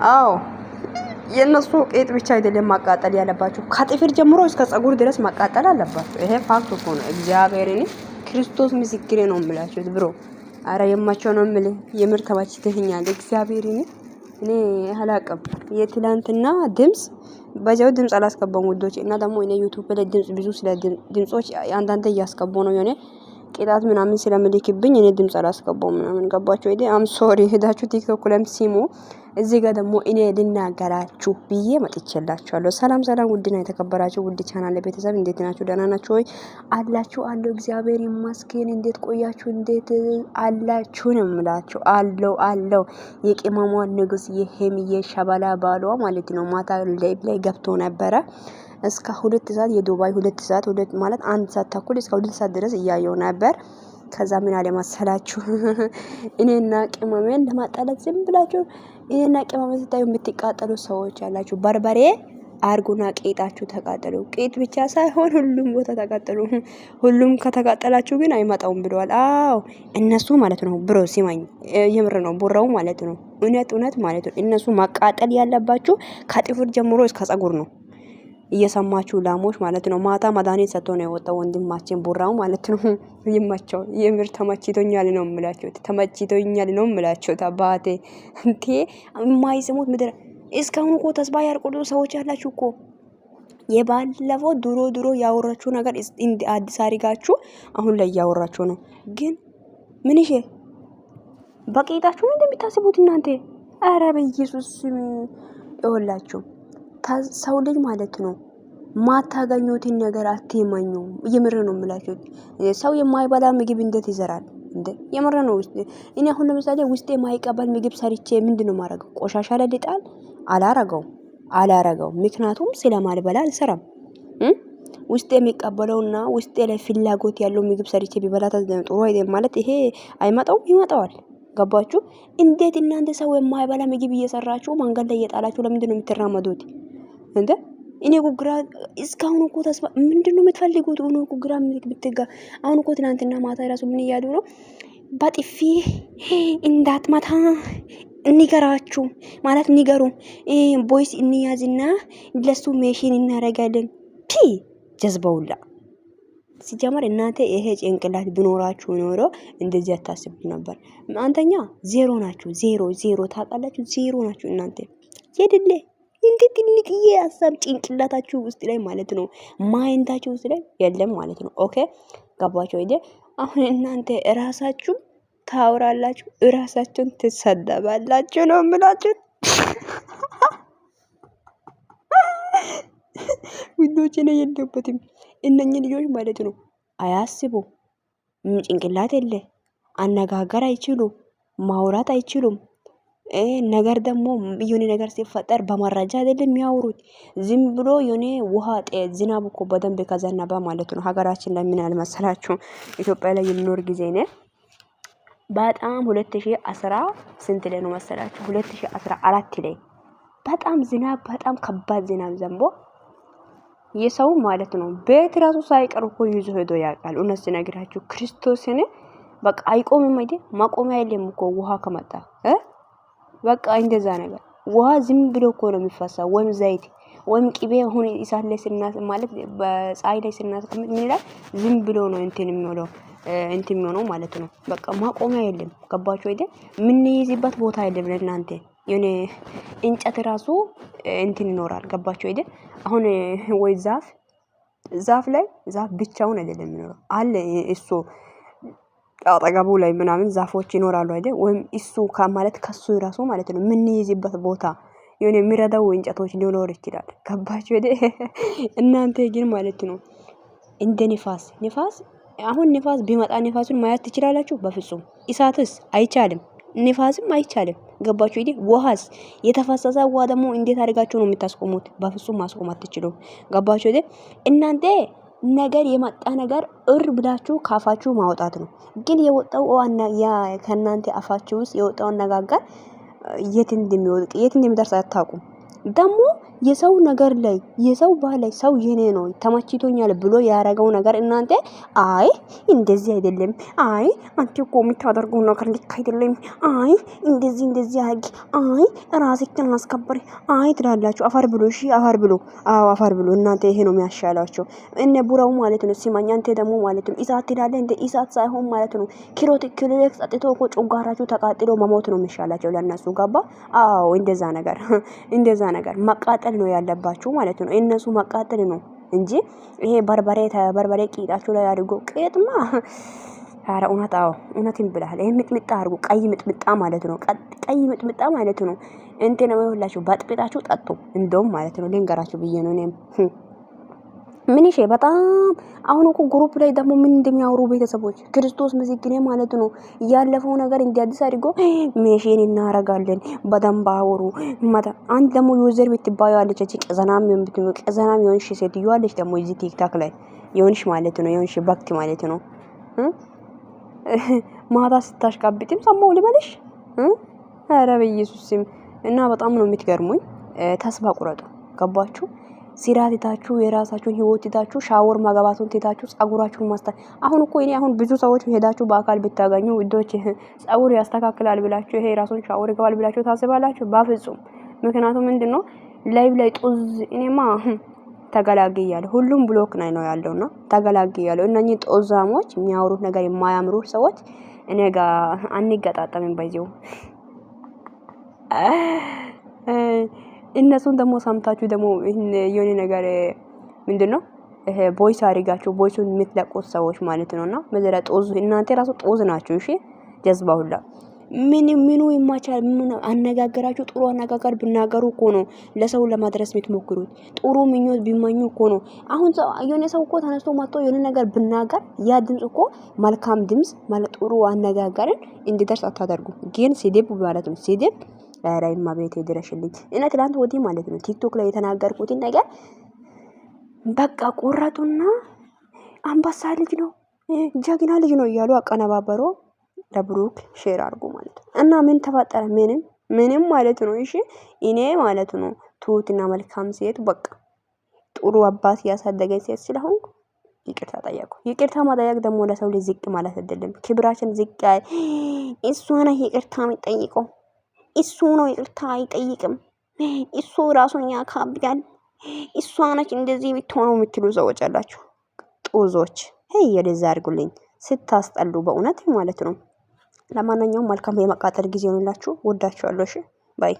አዎ የነሱ ቄጥ ብቻ አይደለም ማቃጠል ያለባችሁ፣ ከጥፍር ጀምሮ እስከ ጸጉር ድረስ ማቃጠል አለባችሁ። ይሄ ፋክት እኮ ነው። እግዚአብሔርን ክርስቶስ ምስክሬ ነው የምላችሁት ብሮ። አረ የማቸው ነው የምልህ። የምር ተመችተኛል እግዚአብሔርን። እኔ አላቅም የትላንትና ድምጽ በዛው ድምጽ አላስገባም ውዶች። እና ደግሞ እኔ ዩቲዩብ ላይ ድምጽ ብዙ ስለ ድምጾች አንዳንዴ እያስገቡ ነው የሆነ ቅጣት ምናምን ስለምልክብኝ እኔ ድምጽ አላስገባውም ምናምን ገባችሁ አይደል? አም ሶሪ ሄዳችሁ ቲክቶክ ላይም ሲሙ። እዚህ ጋር ደግሞ እኔ ልናገራችሁ ብዬ መጥቼላችኋለሁ። ሰላም ሰላም፣ ውድና የተከበራችሁ ውድ ቻናል ቤተሰብ እንዴት ናችሁ? ደህና ናችሁ ወይ? አላችሁ አለው እግዚአብሔር ይመስገን። እንዴት ቆያችሁ? እንዴት አላችሁ ነው የምላችሁ። አለው የቅመሟ ንጉስ የሄምዬ ሸበላ ባሏ ማለት ነው ማታ ላይ ገብቶ ነበረ እስከ 2 ሰዓት የዱባይ 2 ሰዓት ማለት 1 ሰዓት ተኩል እስከ 2 ሰዓት ድረስ እያየው ነበር። ከዛ ምን አለ መሰላችሁ እኔና ቅመሜን ለማጣላት ዝም ብላችሁ እኔና ቅመሜ ስታዩ የምትቃጠሉ ሰዎች ያላችሁ በርበሬ አርጉና ቄጣችሁ ተቃጠሉ። ቄጥ ብቻ ሳይሆን ሁሉም ቦታ ተቃጠሉ። ሁሉም ከተቃጠላችሁ ግን አይመጣውም ብለዋል። አዎ እነሱ ማለት ነው ብሮ ሲማኝ የምር ነው ቦራው ማለት ነው። እውነት ማለት ነው። እነሱ ማቃጠል ያለባችሁ ከጥፍር ጀምሮ እስከ ጸጉር ነው። እየሰማችሁ ላሞች ማለት ነው። ማታ መድኃኒት ሰጥቶ ነው የወጣው ወንድማችን ቦራው ማለት ነው። ይማቸው የምር ተመችቶኛል ነው የምላችሁት። ተመችቶኛል ነው የምላችሁት። አባቴ እንቴ የማይስሙት ምድር እስካሁን እኮ ተስፋ ያርቁዱ ሰዎች ያላችሁ እኮ የባለፈው ድሮ ያወራችሁ ነገር አዲስ አሪጋችሁ አሁን ላይ ያወራችሁ ነው። ግን ምን ይሄ በቂጣችሁ ምን እንደምታስቡት እናንተ? አረ በኢየሱስ ይወላችሁ ሰው ልጅ ማለት ነው ማታገኙትን ነገር አትመኙ። የምር ነው የምላችሁ። ሰው የማይበላ ምግብ እንዴት ይዘራል እንዴ? የምር ነው። እኔ አሁን ለምሳሌ ውስጤ የማይቀበል ምግብ ሰርቼ ምንድነው ማረገው? ቆሻሻ ላይ ልጣል? አላረገው ምክንያቱም ስለማልበላ አልሰራም። ውስጤ የሚቀበለውና ውስጤ ላይ ፍላጎት ያለው ምግብ ሰርቼ ቢበላ ጥሩ አይደለም ማለት ይሄ አይመጣውም? ይመጣዋል። ገባችሁ? እንዴት እናንተ ሰው የማይበላ ምግብ እየሰራችሁ መንገድ ላይ እየጣላችሁ ለምንድን ነው የምትራመዱት እንዴ? እኔ ጉግራ እስካሁን እኮ ተስፋ ምንድነው የምትፈልጉት? ነው ጉግራ ብትጋ አሁን እኮ ትናንትና ማታ ራሱ ምን እያሉ ነው? በጥፊ እንዳትመታ ንገራችሁ ማለት ንገሩ። ቦይስ እንያዝና ለሱ ሜሽን እናረጋለን። ጀዝበውላ ሲጀመር እናንተ ይሄ ጭንቅላት ቢኖራችሁ ኖሮ እንደዚህ አታስቡ ነበር። አንተኛ ዜሮ ናችሁ። ዜሮ ታውቃላችሁ። ዜሮ ናችሁ እናንተ የድለ እንዴ ትንቅዬ ሀሳብ ጭንቅላታችሁ ውስጥ ላይ ማለት ነው ማይንታችሁ ውስጥ ላይ የለም ማለት ነው። ኦኬ ገባችሁ አይደል? አሁን እናንተ ራሳችሁ ታወራላችሁ፣ ራሳችሁን ትሰደባላችሁ ነው የምላችሁ። ውዶቼ ነው የለበትም እነኚህ ልጆች ማለት ነው አያስቡ፣ ጭንቅላት የለ፣ አነጋገር አይችሉ፣ ማውራት አይችሉም። ነገር ደግሞ የሆነ ነገር ሲፈጠር በመረጃ አይደለም የሚያወሩት። ዝም ብሎ የሆነ ውሃ ዝናብ እኮ በደንብ ከዘነበ ማለት ነው ሀገራችን ላይ ምን ያልመሰላችሁ ኢትዮጵያ ላይ የሚኖር ጊዜ ነው በጣም 2010 ስንት ላይ ነው መሰላችሁ? 2014 ላይ በጣም ዝናብ በጣም ከባድ ዝናብ ዘንቦ የሰው ማለት ነው ቤት ራሱ ሳይቀር እኮ ይዞ ሄዶ ያውቃል። እውነት ሲነግራችሁ ክርስቶስን በቃ አይቆምም አይደል? ማቆሚያ የለም እኮ ውሃ ከመጣ በቃ እንደዛ ነገር ውሃ ዝም ብሎ እኮ ነው የሚፈሳው። ወይም ዘይት ወይም ቅቤ አሁን ኢሳት ላይ ስናስ ማለት በፀሐይ ላይ ስናስቀምጥ ምን ይላል? ዝም ብሎ ነው እንትን የሚሆነው ማለት ነው። በቃ ማቆሚያ የለም። ገባችሁ አይደል? ምን ይይዝበት ቦታ የለም ለእናንተ የኔ እንጨት ራሱ እንትን ይኖራል። ገባችሁ አይደል? አሁን ወይ ዛፍ ላይ ዛፍ ብቻውን አይደለም የሚኖረው አለ እሱ አጠገቡ ላይ ምናምን ዛፎች ይኖራሉ አይደል? ወይም እሱ ማለት ከሱ ራሱ ማለት ነው ምን ይይዝበት ቦታ የሆነ የሚረዳው እንጨቶች ሊኖር ይችላል። ገባችሁ አይደል? እናንተ ግን ማለት ነው እንደ ንፋስ አሁን ንፋስ ቢመጣ ንፋሱን ማየት ትችላላችሁ? በፍጹም። እሳትስ አይቻልም፣ ንፋስም አይቻልም። ገባችሁ አይደል? ውሃስ የተፈሰሰ ውሃ ደግሞ እንዴት አድርጋችሁ ነው የምታስቆሙት? በፍጹም ማስቆም አትችሉም። ገባችሁ አይደል? እናንተ ነገር የመጣ ነገር ብላችሁ ካፋችሁ ማውጣት ነው። ግን የወጣው ከእናንተ አፋችሁ ውስጥ የወጣው አነጋገር የት እንደሚወድቅ የት እንደሚደርስ አታውቁም። ደግሞ የሰው ነገር ላይ የሰው ባል ላይ ሰው የኔ ነው ተመችቶኛል ብሎ ያረገው ነገር እናንተ አይ እንደዚህ አይደለም፣ አይ አንተ እኮ የምታደርገው ነገር ልክ አይደለም፣ አይ እንደዚህ አድርጊ፣ አይ ራስህን አስከብሪ፣ አይ ትላላችሁ። አፈር ብሎ እሺ፣ አፈር ብሎ አዎ፣ አፈር ብሎ እናንተ ይሄ ነው የሚያሻላችሁ። እነ ቡራው ማለት ነው ሲማኝ፣ አንተ ደግሞ ማለት ነው ኢሳት ትላለህ። እንደ ኢሳት ሳይሆን ማለት ነው ክሎሌክስ ጠጥቶ እኮ ጮጋራችሁ ተቃጥሎ መሞት ነው የሚሻላቸው ለነሱ። ገባ? አዎ እንደዛ ነገር መቃጠል ነው ያለባችሁ ማለት ነው። እነሱ መቃጠል ነው እንጂ ይሄ በርበሬ ቂጣችሁ ላይ አድርጎ ቂጥማ አረ እውነትን ብለሃል። ይሄ ሚጥሚጣ አድርጎ ቀይ ሚጥሚጣ ማለት ነው። ቀይ ሚጥሚጣ ማለት ነው። እንትን ነው ይኸውላችሁ፣ በጥብጣችሁ ጠጡ እንደውም ማለት ነው። ልንገራችሁ ብዬ ነው እኔም ምን ይሄ በጣም አሁን እኮ ግሩፕ ላይ ደግሞ ምን እንደሚያወሩ ቤተሰቦች ክርስቶስ ምስክሬ ማለት ነው። ያለፈው ነገር እንዲያድስ አድርጎ ሜሽን እናረጋለን በደንብ አወሩ። አንድ ደግሞ ዩዘር ብትባዩ አለች እቺ ቀዘናም የሆንሽ ሴትዮ አለች ደግሞ እዚህ ቲክታክ ላይ የሆንሽ ማለት ነው። የሆንሽ ባክቲ ማለት ነው። ማታ ስታሽቃብጥም ሰማው ልበልሽ። ኧረ በኢየሱስ ስም እና በጣም ነው የምትገርሙኝ። ተስፋ ቁረጡ። ገባችሁ? ስራ ትታችሁ የራሳችሁን ህይወት ትታችሁ ሻወር ማገባቱን ትታችሁ ጸጉራችሁን አሁን እኮ እኔ አሁን ብዙ ሰዎች ሄዳችሁ በአካል ብታገኙ ውዶች ጸጉር ያስተካክላል ብላችሁ ይሄ ራሱን ሻወር ይገባል ብላችሁ ታስባላችሁ? በፍጹም። ምክንያቱም ምንድነው ላይቭ ላይ ጡዝ እኔማ ተገላግያለሁ። ሁሉም ብሎክ ላይ ነው ያለውና ተገላግያለሁ። እነኚህ ጦዛሞች የሚያወሩት ነገር የማያምሩ ሰዎች እኔ ጋር አንገጣጠምም ባይዘው እነሱን ደግሞ ሰምታችሁ ደግሞ የሆነ ነገር ምንድነው ይሄ ቮይስ አድርጋችሁ ቮይሱን የምትለቁት ሰዎች ማለት ነውና መዘራ ጦዝ እናንተ ራሱ ጦዝ ናችሁ። እሺ ጀዝባ ሁላ ምኑ ይማቻል። ምን አነጋገራችሁ? ጥሩ አነጋገር ብናገሩ እኮ ነው ለሰው ለማድረስ የምትሞክሩት። ጥሩ ምኞት ቢመኙ እኮ ነው። አሁን የሆነ ሰው እኮ ተነስቶ መጥቶ የሆነ ነገር ብናገር ያ ድምጽ እኮ መልካም ድምጽ ማለት ጥሩ አነጋገርን እንዲደርስ አታደርጉ። ግን ስድብ ማለት ነው ስድብ ራይማ ቤት ድረሽልኝ እና ትላንት ወዲህ ማለት ነው ቲክቶክ ላይ የተናገርኩትን ነገር በቃ ቆራጡና አንበሳ ልጅ ነው ጀግና ልጅ ነው እያሉ አቀነባበሮ ለብሩክ ሼር አድርጉ ማለት ነው። እና ምን ተፈጠረ? ምንም ማለት ነው። እሺ እኔ ማለት ነው ትሁትና መልካም ሴት በቃ ጥሩ አባት ያሳደገኝ ሴት ስለሆንኩ ይቅርታ ጠየቁ። ይቅርታ መጠየቅ ደግሞ ለሰው ልጅ ዝቅ ማለት አይደለም። ክብራችን ዝቅ እሱ ነው ይቅርታ የሚጠይቀው። እሱ ነው ይቅርታ አይጠይቅም። እሱ ራሱን ያካብዳል። እሷ ነች እንደዚህ ብትሆነው የምትሉ ሰዎች አላችሁ ጡዞች። ሄይ ወደዛ አድርጉልኝ ስታስጠሉ በእውነት ማለት ነው። ለማንኛውም መልካም የመቃጠል ጊዜ ሆነላችሁ። ወዳችኋለሁ። እሺ ባይ